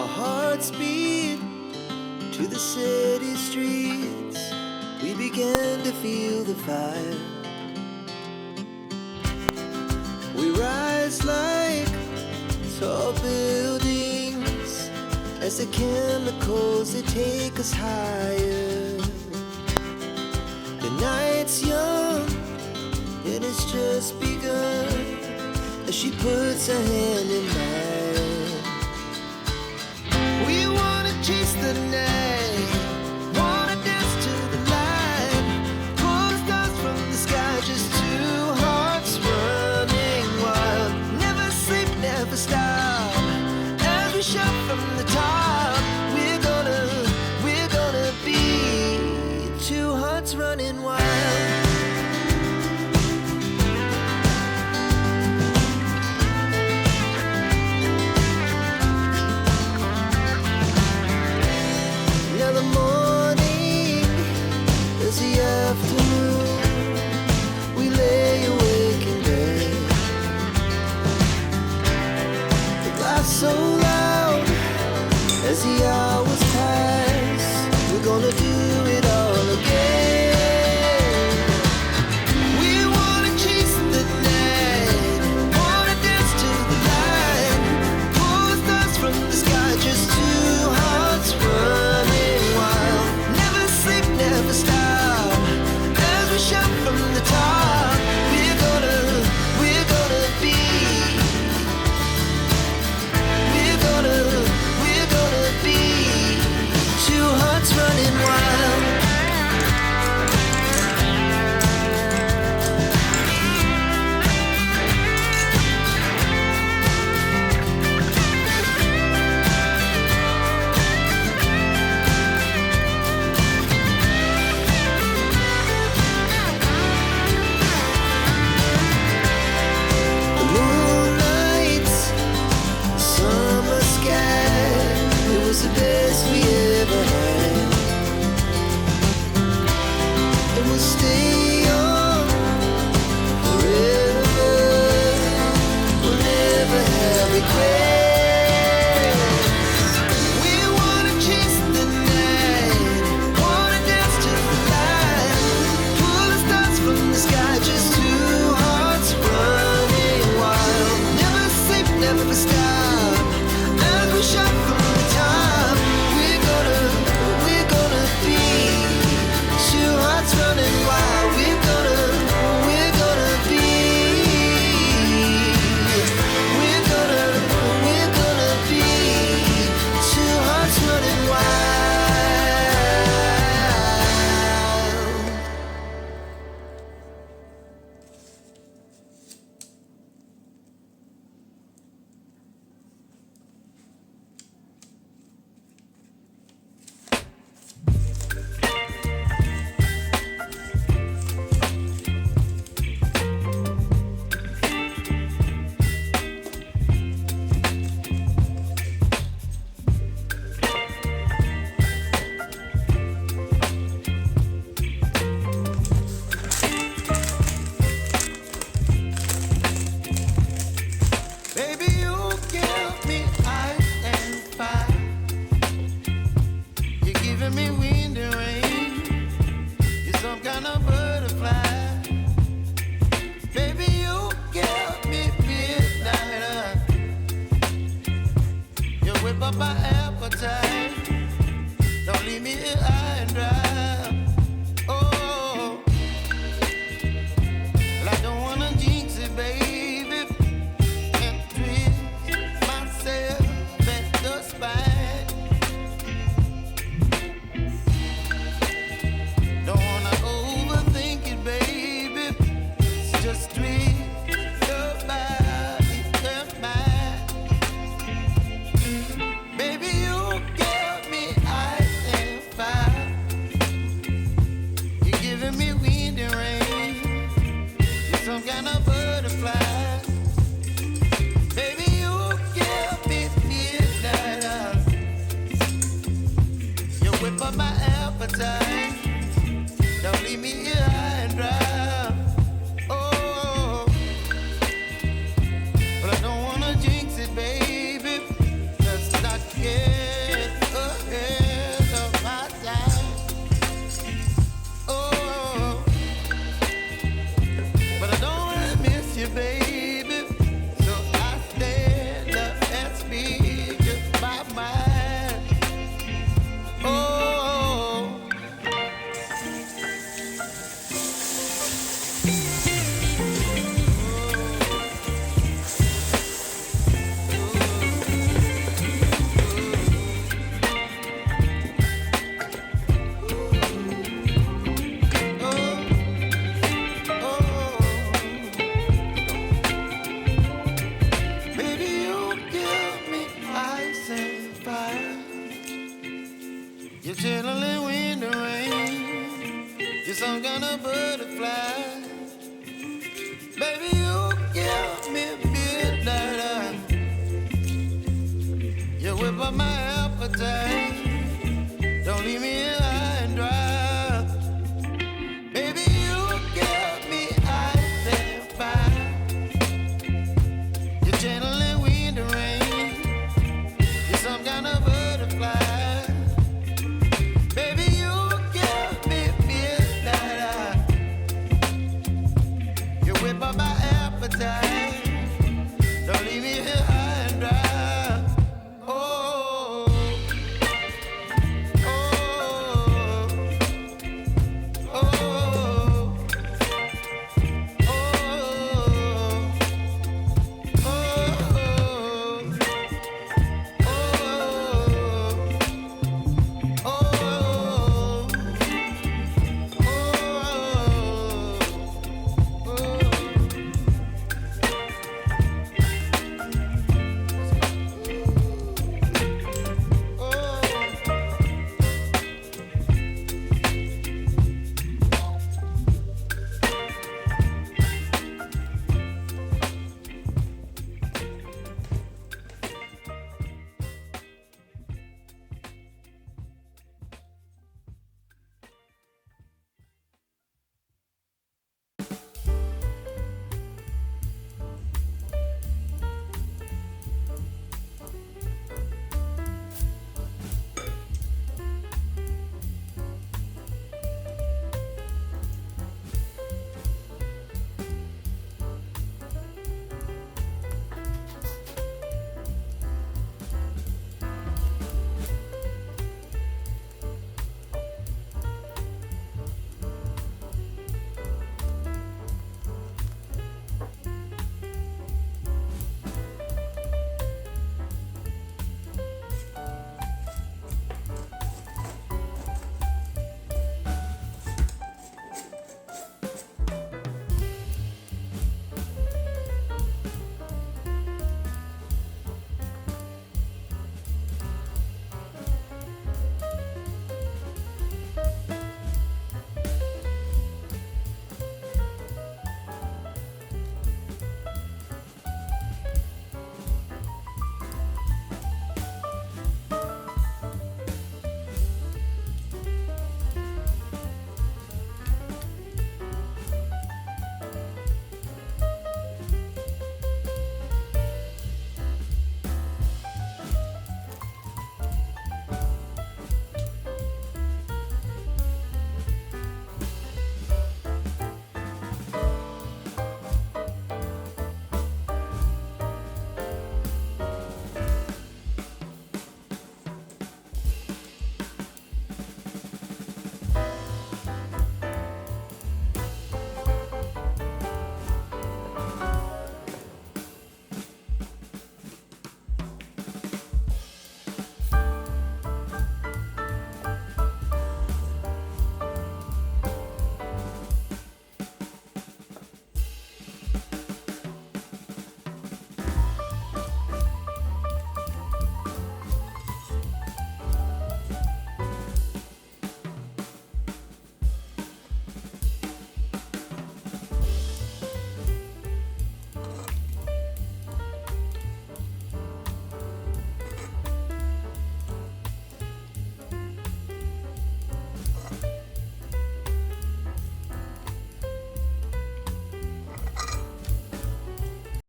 Our hearts beat to the city streets. We began to feel the fire. We rise like tall buildings as the chemicals, they take us higher. The night's young and it's just begun as she puts her hand in mine. We wanna chase the night, wanna dance to the light, pull the stars from the sky, just two hearts running wild. Never sleep, never stop, as we shout from the top. We're gonna be two hearts running wild. So loud as the hours pass, we're gonna do it all again. We wanna chase the night, wanna dance to the light, pull the stars from the sky, just two hearts running wild. Never sleep, never stop, as we shout from the top. We're gonna be. We're gonna be two hearts running wild. The moonlight, summer sky, it was the best we ever had. And we'll stay on forever. We'll never have regrets. We wanna chase the night, wanna dance to the light, pull the stars from the sky, just two hearts running wild. Never sleep, never stop, as we shout from the top. We're gonna be two hearts running wild. We're gonna be. We're gonna be two hearts running wild. Baby, you give me ice and fire. You're giving me wind and rain. You're some kind of butterfly. Baby, you give me midnight. You whip up my appetite. Don't leave me here high and dry. Oh, well, I don't wanna jinx it, baby. Baby, you give me ice and fire. chilling wind and rain. You're some kind of butterfly. Baby, you give me midnight. You whip up my appetite.